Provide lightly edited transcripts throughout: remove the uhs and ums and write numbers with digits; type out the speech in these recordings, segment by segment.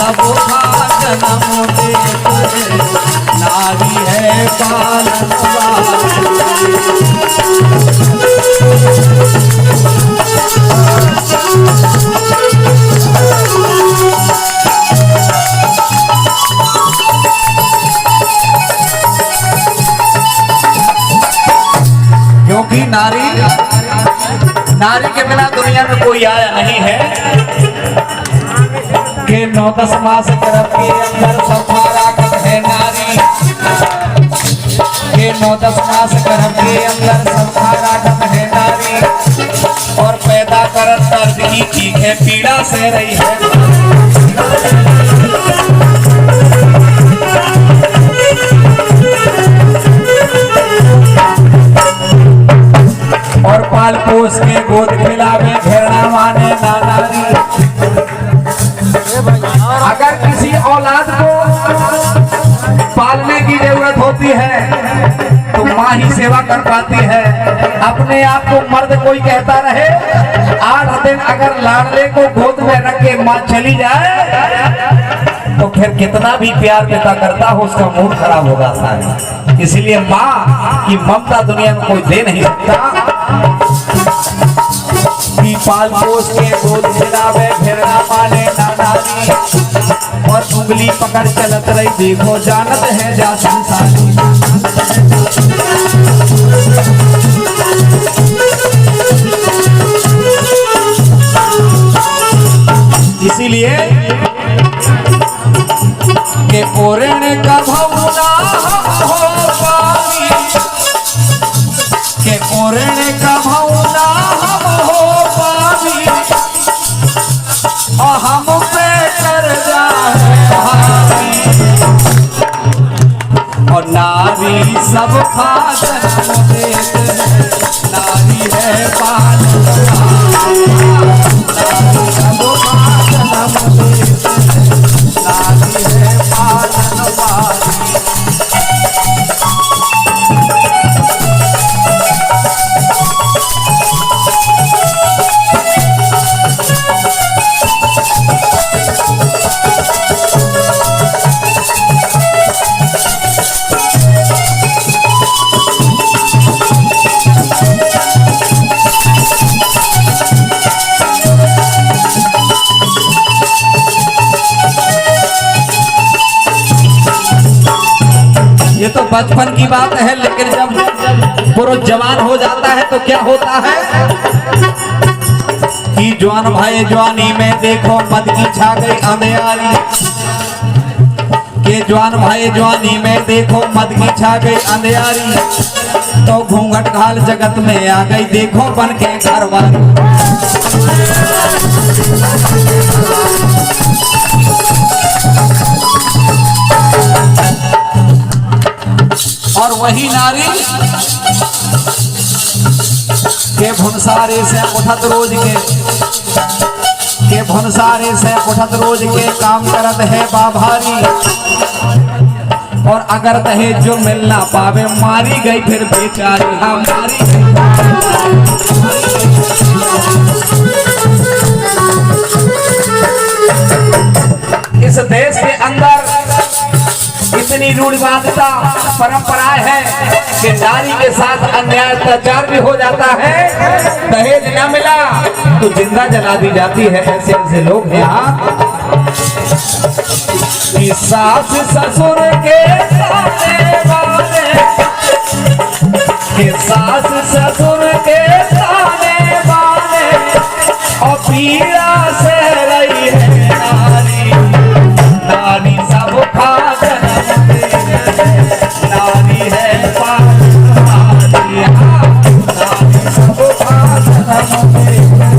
सबका जन्म देते, नारी है पालन वाली। क्योंकि नारी के बिना दुनिया में कोई आया नहीं है। के 9-10 मास गर्भ के अंदर सबका राखत है नारी, के 9-10 मास गर्भ के अंदर सबका राखत है नारी, और पैदा करत दर्द की चीख है, पीड़ा सह रही है। और पाल पोस के गोद खिलावे घेरना माने ना नारी। अगर किसी औलाद को पालने की जरूरत होती है तो माँ ही सेवा कर पाती है। अपने आप को मर्द कोई कहता रहे, 8 दिन अगर लाडले को गोद में रख के माँ चली जाए तो फिर कितना भी प्यार पिता करता हो उसका मूड खराब हो जाता है। इसलिए माँ की ममता दुनिया में कोई दे नहीं सकता। पाल पोस के गोद खिलावे घेरना माने ना नारी, और उंगली पकड़ चलत रही देखो जानत है जा संसारी। इसीलिए के ओरण का भौना हो पानी, के ओरण का भौना हम पे कर जाए भारी, और नारी सब जन्म देते, नारी है पालन वाली। नारी सबका जन्म देते, नारी है पालन वाली। ये तो बचपन की बात है, लेकिन जब पुरुष जवान हो जाता है तो क्या होता है कि जवान भाई जवानी में देखो मद की छा गई अंधियारी, के जवान भाई जवानी में देखो मद की छा गई अंधियारी, तो घूंघट घाल जगत में आ गई देखो बन के घरवाली। और वही नारी के भुनसारे से उठत रोज के भुनसारे से उठत रोज के काम करत है बाभारी, और अगर दहेज जो मिलना पावे मारी गई फिर बेचारी। हाँ मारी गई। इस देश के अंदर इतनी रूढ़िवादिता परंपराएं हैं कि नारी के साथ अन्याय अत्याचार भी हो जाता है। दहेज न मिला तो जिंदा जला दी जाती है। ऐसे ऐसे लोग हैं यहाँ कि सास ससुर के सामने वाले, कि सास ससुर के सामने वाले, और पीड़ा से रही है नारी। नारी सबका नारी है पालन वाली, नारी सबका जन्म देते,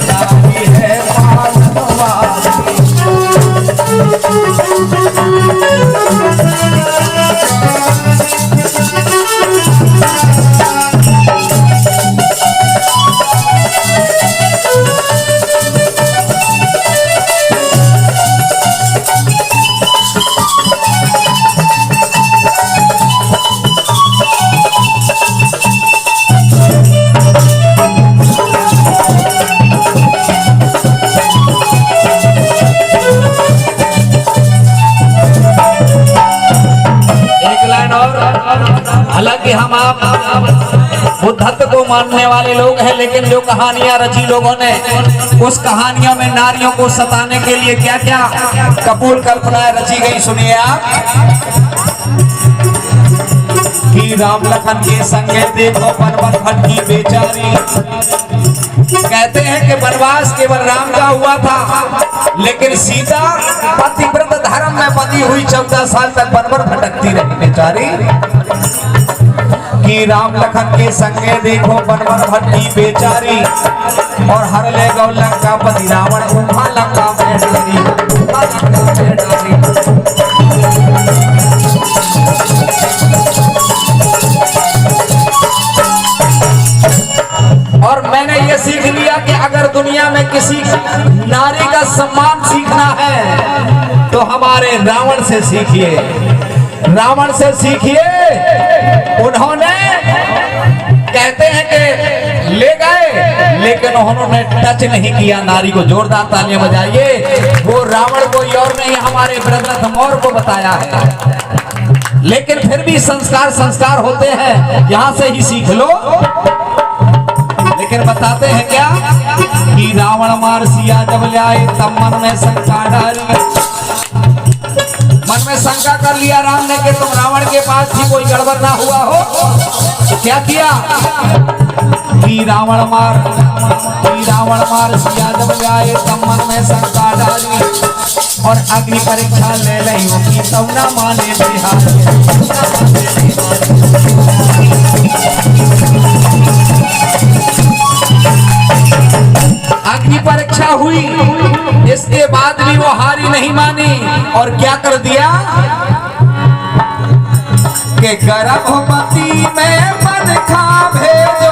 नारी है पालन वाली। कि हम आप बुद्धत्व को मानने वाले लोग हैं, लेकिन जो कहानियां रची लोगों ने, उस कहानियों में नारियों को सताने के लिए क्या क्या कपोल कल्पनाएं रची गई, सुनिए आप। कि राम लखन के संगे देखो पर्वत भटकी बेचारी। कहते हैं कि वनवास केवल राम का हुआ था, लेकिन सीता पतिव्रत धर्म में बंधी हुई 14 साल तक वनवर भटकती रही बेचारी। कि राम लखन के संगे देखो वनवर भटकी बेचारी, और हर ले गौ लंका पति रावण उमा लंका में डाली। और मैंने ये सीख लिया कि अगर दुनिया में किसी नारी का सम्मान सीखना है तो हमारे रावण से सीखिए, रावण से सीखिए। उन्होंने कहते हैं कि ले गए, लेकिन उन्होंने टच नहीं किया नारी को। जोरदार तालियां बजाइए। वो रावण कोई और नहीं, हमारे ब्रदरथ मौर्य को बताया है। लेकिन फिर भी संस्कार संस्कार होते हैं, यहां से ही सीख लो। लेकिन बताते हैं क्या कि रावण मार सिया जब ले आए तब मन में शंका डाली। मन में शंका कर लिया राम ने कि तुम रावण के पास ही कोई गड़बड़ ना हुआ हो। क्या किया कि रावण मार सिया जब ले आए तब मन में शंका डाली, और अग्नि परीक्षा ले ली होगी तब ना माने अग्नि परीक्षा हुई, इसके बाद भी वो हारी नहीं मानी, और क्या कर दिया कि गर्भवती में मन खा भेजो।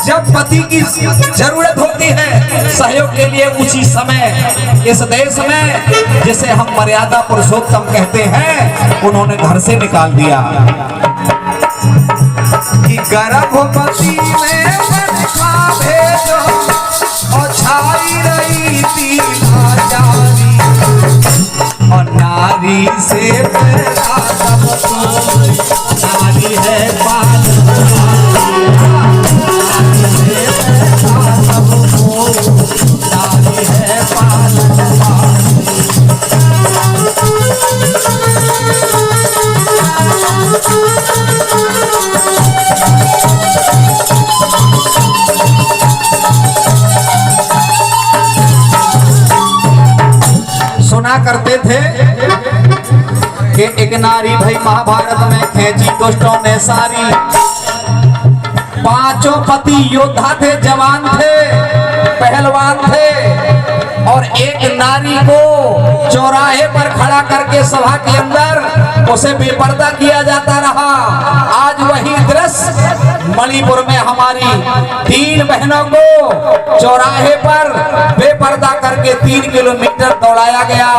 जब पति की जरूरत होती है सहयोग के लिए उसी समय इस देश में जिसे हम मर्यादा पुरुषोत्तम कहते हैं, उन्होंने घर से निकाल दिया। कि गर्भवती में मन खा भेजो, और छाई रही थी लाचारी, और नारी से पैदा सब नारी है पाल, नारी है पाल। सुना करते थे कि एक नारी भाई महाभारत में खींची दुष्टों ने सारी। पांचों पति योद्धा थे, जवान थे, पहलवान थे, और एक नारी को चौराहे पर खड़ा करके सभा के अंदर उसे बेपर्दा किया जाता रहा। आज वही दृश्य मणिपुर में हमारी 3 बहनों को चौराहे पर बेपर्दा करके 3 किलोमीटर दौड़ाया गया।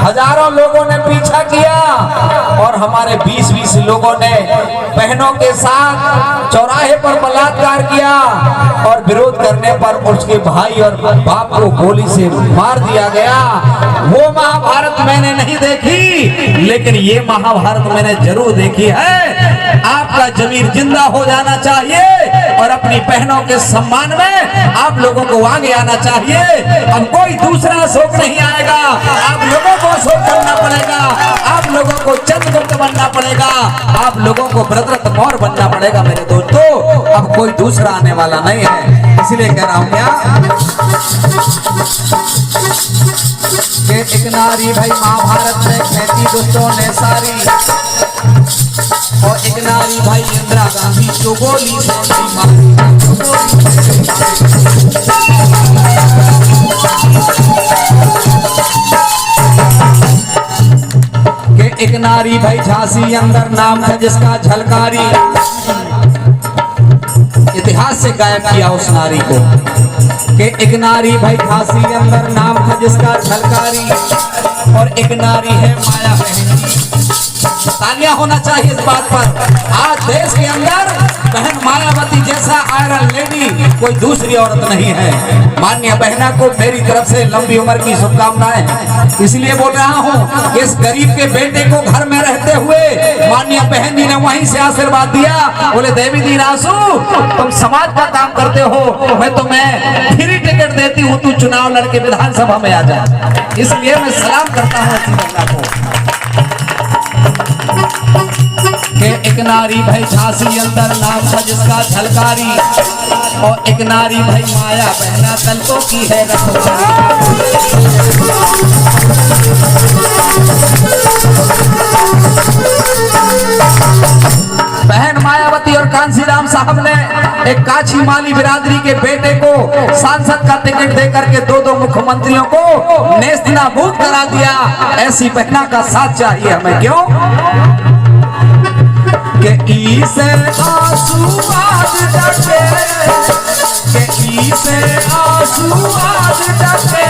हजारों लोगों ने पीछा किया, और हमारे 20-20 लोगों ने बहनों के साथ चौराहे पर बलात्कार किया, और विरोध करने पर उसके भाई और बाप को गोली से मार दिया गया। वो महाभारत मैंने नहीं देखी, लेकिन ये महाभारत मैंने जरूर देखी है। आपका जमीर जिंदा हो जाना चाहिए, और अपनी बहनों के सम्मान में आप लोगों को आगे आना चाहिए। अब कोई दूसरा अशोक नहीं आएगा, आप लोगों को अशोक बनना पड़ेगा, आप लोगों को चंद्रगुप्त बनना पड़ेगा, आप लोगों को ब्रदरथ मौर्य बनना पड़ेगा मेरे दोस्तों। अब कोई दूसरा आने वाला नहीं है। इसलिए कह रहा हूं क्या कि एक नारी भाई महाभारत में खींची दुष्टों ने सारी, और एक नारी भाई इंदिरा गांधी को गोली से मारी। कि एक नारी भाई झांसी अंदर नाम था जिसका झलकारी। इतिहास से गायब किया उस नारी को। कि एक नारी भाई झांसी अंदर नाम था जिसका झलकारी, और एक नारी है माया बहन। तालियां होना चाहिए इस बात पर। आज देश के अंदर बहन मायावती जैसा आयरन लेडी कोई दूसरी औरत नहीं है। मान्य बहना को मेरी तरफ से लंबी उम्र की शुभकामनाएं। इसलिए बोल रहा हूँ, इस गरीब के बेटे को घर में रहते हुए मान्य बहन जी ने वहीं से आशीर्वाद दिया। बोले देवी दी रासू, तुम समाज का काम करते हो, मैं तुम्हें फ्री टिकट देती हूँ, तू चुनाव लड़के विधानसभा में आ जा। इसलिए मैं सलाम करता हूँ ऐसी महिला को। कि एक नारी भाई झांसी अंदर नाम था जिसका झलकारी, और एक नारी भाई माया बहना तलकों की है रखवाली। बहन मायावती और कांसीराम साहब ने एक काछी माली बिरादरी के बेटे को सांसद का टिकट देकर के दो मुख्यमंत्रियों को नेस्तनाबूद करा दिया। ऐसी बहना का साथ चाहिए हमें। क्यों के इसे आंसू आज डके, के इसे आंसू आज डके,